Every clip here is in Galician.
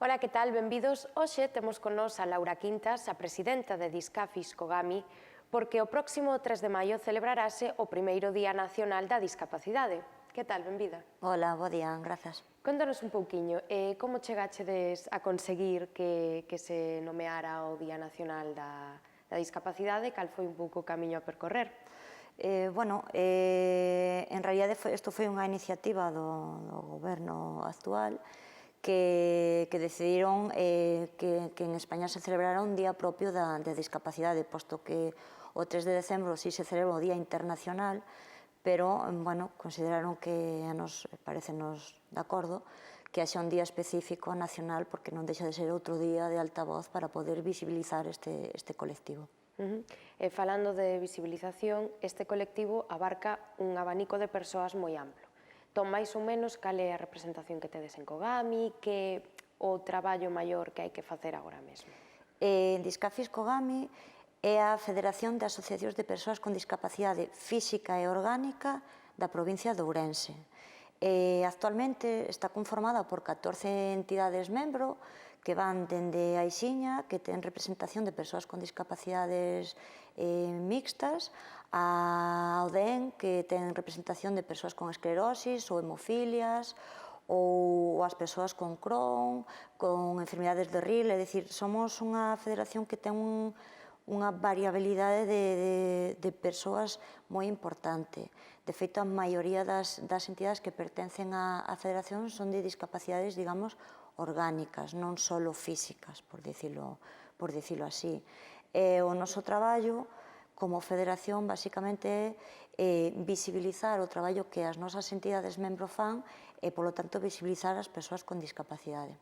Ola, que tal? Benvidos. Hoxe temos con nos a Laura Quintas, a presidenta de Discafis Cogami, porque o próximo 3 de maio celebrarase o primeiro Día Nacional da Discapacidade. Que tal? Benvida. Hola, bo día, grazas. Contanos un pouquiño, como chegachedes a conseguir que se nomeara o Día Nacional da Discapacidade? Cal foi un pouco o camiño a percorrer? En realidade isto foi unha iniciativa do goberno actual que decidiron que en España se celebrara un día propio da discapacidade, posto que o 3 de decembro si se celebra o Día Internacional, pero, consideraron que a nos parecenos de acordo que haxa un día específico nacional porque non deixa de ser outro día de altavoz para poder visibilizar este colectivo. Falando de visibilización, este colectivo abarca un abanico de persoas moi amplo. Entón, máis ou menos, cal é a representación que tedes en Cogami, que o traballo maior que hai que facer agora mesmo? Discafis Cogami é a Federación de Asociacións de Persoas con Discapacidade Física e Orgánica da provincia de Ourense. Actualmente está conformada por 14 entidades membro que van dende a Ixiña, que ten representación de persoas con discapacidades mixtas, a ODEN, que ten representación de persoas con esclerosis ou hemofilias, ou as persoas con Crohn, con enfermidades de Ril, é dicir, somos unha federación que ten unha variabilidade de persoas moi importante. De feito, a maioría das entidades que pertencen á federación son de discapacidades, digamos, orgánicas, non só físicas, por dicilo así. O noso traballo como federación, basicamente, é visibilizar o traballo que as nosas entidades membro fan e, polo tanto, visibilizar as persoas con discapacidade.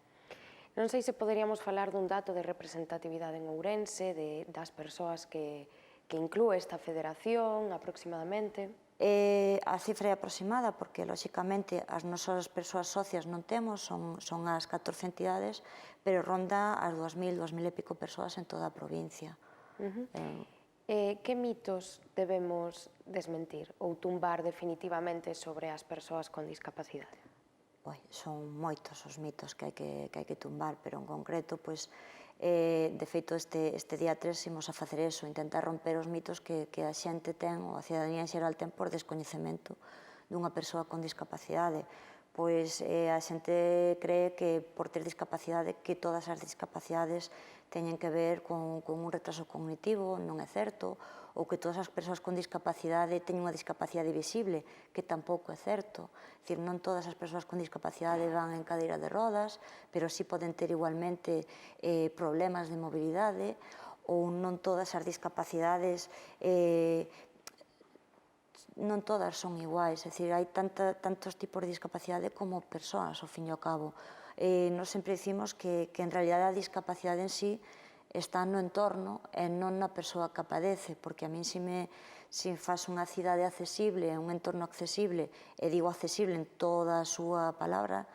Non sei se poderíamos falar dun dato de representatividade en Ourense, das persoas que inclúe esta federación, aproximadamente. A cifra é aproximada porque, lóxicamente, as nosas persoas socias non temos, son as 14 entidades, pero ronda as 2.000 e pico persoas en toda a provincia. Que mitos debemos desmentir ou tumbar definitivamente sobre as persoas con discapacidade? Son moitos os mitos que hai que tumbar, pero en concreto, de feito, este día 3 imos a facer eso, intentar romper os mitos que a xente ten, ou a cidadanía en xeral ten por descoñecemento dunha persoa con discapacidade. A xente cree que por ter discapacidade, que todas as discapacidades teñen que ver con un retraso cognitivo, non é certo, ou que todas as persoas con discapacidade teñen unha discapacidade visible, que tampouco é certo. É dicir, non todas as persoas con discapacidade van en cadeira de rodas, pero sí poden ter igualmente problemas de mobilidade, ou non todas as discapacidades non todas son iguais, é dicir, hai tantos tipos de discapacidade como persoas, ao fin e ao cabo. Nos sempre dicimos que en realidad a discapacidade en sí está no entorno e non na persoa que a padece, porque a min se faz unha cidade accesible, un entorno accesible, e digo accesible en toda a súa palabra,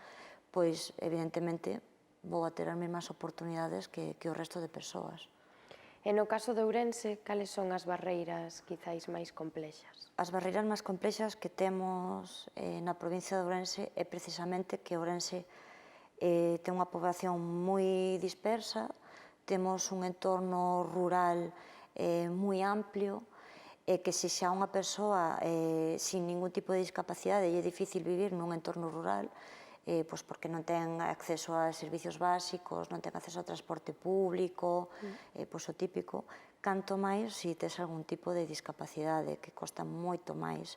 pois evidentemente vou a ter as mesmas oportunidades que o resto de persoas. E no caso de Ourense, cales son as barreiras quizáis máis complexas? As barreiras máis complexas que temos na provincia de Ourense é precisamente que Ourense ten unha poboación moi dispersa, temos un entorno rural moi amplio, e que se xa unha persoa sin ningún tipo de discapacidade é difícil vivir nun entorno rural, porque non ten acceso a servicios básicos, non ten acceso ao transporte público, o típico, canto máis se tes algún tipo de discapacidade, que costa moito máis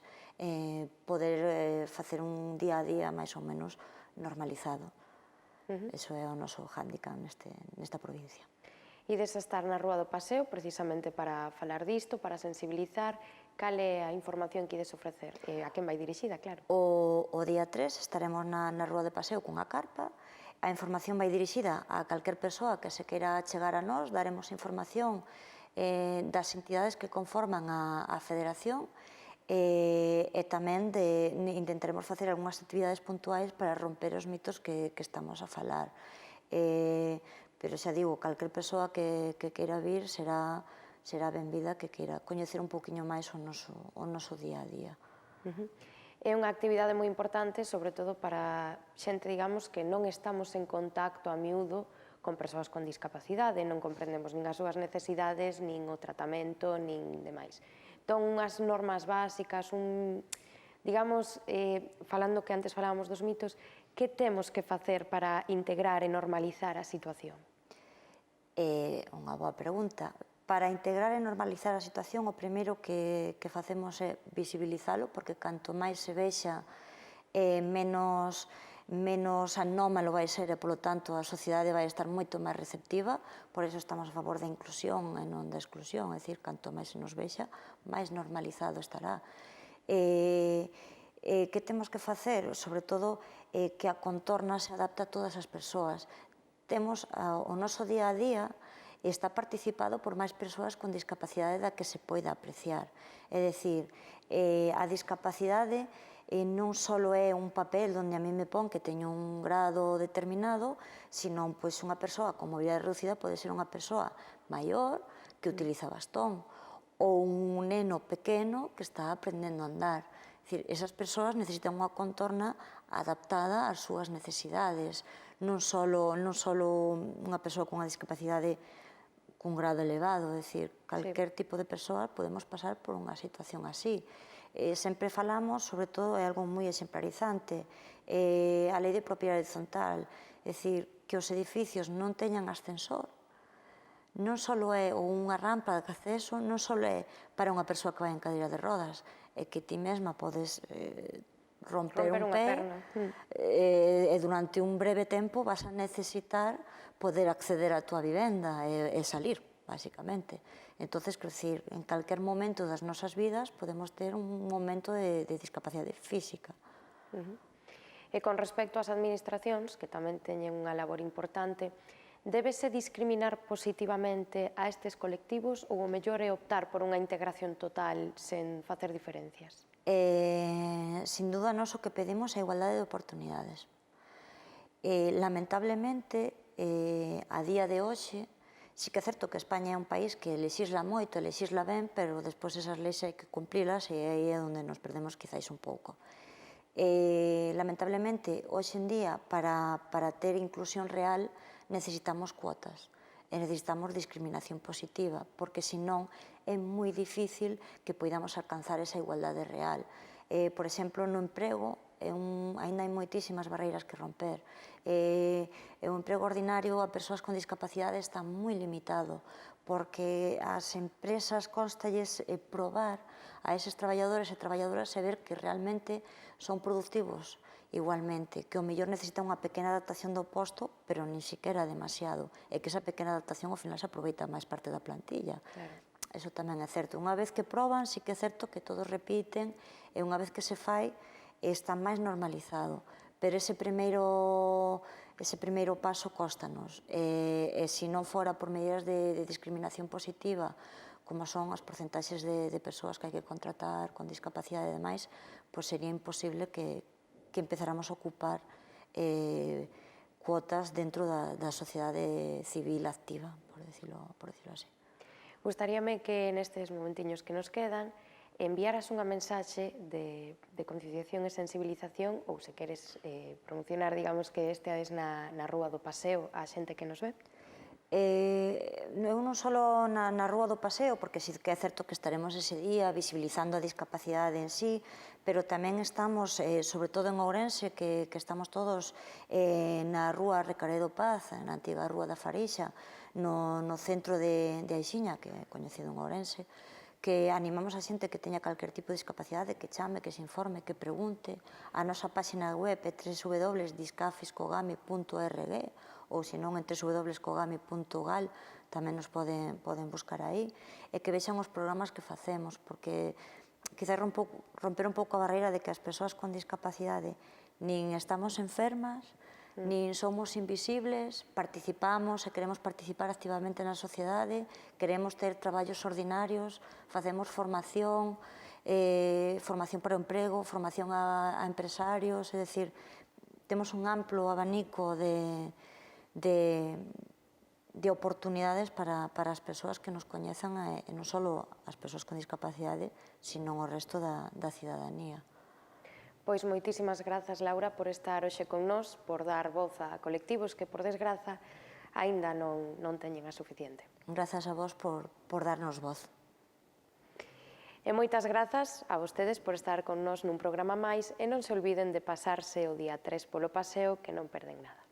poder facer un día a día máis ou menos normalizado. Iso é o noso hándicap nesta provincia. Ides a estar na Rúa do Paseo precisamente para falar disto, para sensibilizar. Cal é a información que ides ofrecer? A quen vai dirixida, claro? O día 3 estaremos na Rúa do Paseo cunha carpa. A información vai dirixida a calquer persoa que se queira chegar a nós. Daremos información das entidades que conforman a federación e tamén intentaremos facer algunhas actividades puntuais para romper os mitos que estamos a falar. Pero xa digo, calquer persoa que queira vir será benvida, que queira coñecer un poquinho máis o noso día a día. É unha actividade moi importante, sobre todo para xente, digamos, que non estamos en contacto a miúdo con persoas con discapacidade, non comprendemos nin as súas necesidades, nin o tratamento, nin demais. Entón, unhas normas básicas, digamos, falando que antes falábamos dos mitos, que temos que facer para integrar e normalizar a situación? Unha boa pregunta. Para integrar e normalizar a situación, o primeiro que facemos é visibilizalo, porque canto máis se vexa, menos anómalo vai ser e, polo tanto, a sociedade vai estar moito máis receptiva. Por iso estamos a favor da inclusión e non da exclusión, é dicir, canto máis se nos vexa, máis normalizado estará. Que temos que facer? Sobre todo, que a contorna se adapte a todas as persoas. Temos o noso día a día está participado por máis persoas con discapacidade da que se poida apreciar. É dicir, a discapacidade non só é un papel onde a mí me pon que teño un grado determinado, sino pois unha persoa con mobilidade reducida pode ser unha persoa maior que utiliza bastón ou un neno pequeno que está aprendendo a andar. É dicir, esas persoas necesitan unha contorna adaptada ás súas necesidades, non só unha persoa con unha discapacidade cun grado elevado, é dicir, calquer tipo de persoa podemos pasar por unha situación así. Sempre falamos, sobre todo, é algo moi exemplarizante, a lei de propiedade horizontal, é dicir, que os edificios non teñan ascensor, non só é unha rampa de acceso, non só é para unha persoa que vai en cadeira de rodas, é que ti mesma podes romper un pé e durante un breve tempo vas a necesitar poder acceder á túa vivenda e salir, basicamente. Entón, quer dizer, en calquer momento das nosas vidas podemos ter un momento de discapacidade física. E con respecto ás administracións, que tamén teñen unha labor importante, débese discriminar positivamente a estes colectivos ou o mellor é optar por unha integración total sen facer diferencias? Sin duda, nós o que pedimos é a igualdade de oportunidades. Lamentablemente, a día de hoxe, sí que é certo que España é un país que lexisla moito, lexisla ben, pero despois esas leis hai que cumprilas e aí é onde nos perdemos quizáis un pouco. Lamentablemente, hoxe en día, para ter inclusión real, necesitamos cuotas e necesitamos discriminación positiva, porque senón é moi difícil que poidamos alcanzar esa igualdade real. Por exemplo, no emprego, aínda hai moitísimas barreiras que romper. O emprego ordinario a persoas con discapacidade está moi limitado, porque as empresas constalles probar a eses traballadores e traballadoras e ver que realmente son productivos igualmente, que o mellor necesita unha pequena adaptación do posto, pero nin siquiera demasiado, e que esa pequena adaptación ao final se aproveita máis parte da plantilla. Eso tamén é certo. Unha vez que proban, sí que é certo que todos repiten, e unha vez que se fai, está máis normalizado, pero ese primeiro paso cóstanos, e se non fora por medidas de discriminación positiva, como son as porcentaxes de persoas que hai que contratar con discapacidade e demais, pois sería imposible que empezáramos a ocupar cuotas dentro da sociedade civil activa, por decirlo así. Gustaríame que nestes momentiños que nos quedan enviaras unha mensaxe de concienciación e sensibilización, ou se queres promocionar, digamos, que esteades na Rúa do Paseo a xente que nos ve. Eu non só na Rúa do Paseo, porque sí que é certo que estaremos ese día visibilizando a discapacidade en sí, pero tamén estamos, sobre todo en Ourense, que estamos todos na Rúa Recaredo Paz, na antiga Rúa da Farixa, no centro de Aixiña, que é coñecido en Ourense, que animamos a xente que teña calquer tipo de discapacidade, que chame, que se informe, que pregunte. A nosa páxina web é www.discafiscogami.org ou senón en www.cogami.gal, tamén nos poden buscar aí, e que vexan os programas que facemos, porque quizás romper un pouco a barreira de que as persoas con discapacidade nin estamos enfermas, nin somos invisibles, participamos e queremos participar activamente na sociedade, queremos ter traballos ordinarios, facemos formación, formación para o emprego, formación a empresarios, é dicir, temos un amplo abanico de oportunidades para as persoas que nos coñezan, e non só as persoas con discapacidade, sino o resto da cidadanía. Pois moitísimas grazas, Laura, por estar hoxe con nós, por dar voz a colectivos que, por desgraza, aínda non teñen a suficiente. Grazas a vos por darnos voz. E moitas grazas a vostedes por estar con nós nun programa máis e non se olviden de pasarse o día 3 polo paseo que non perden nada.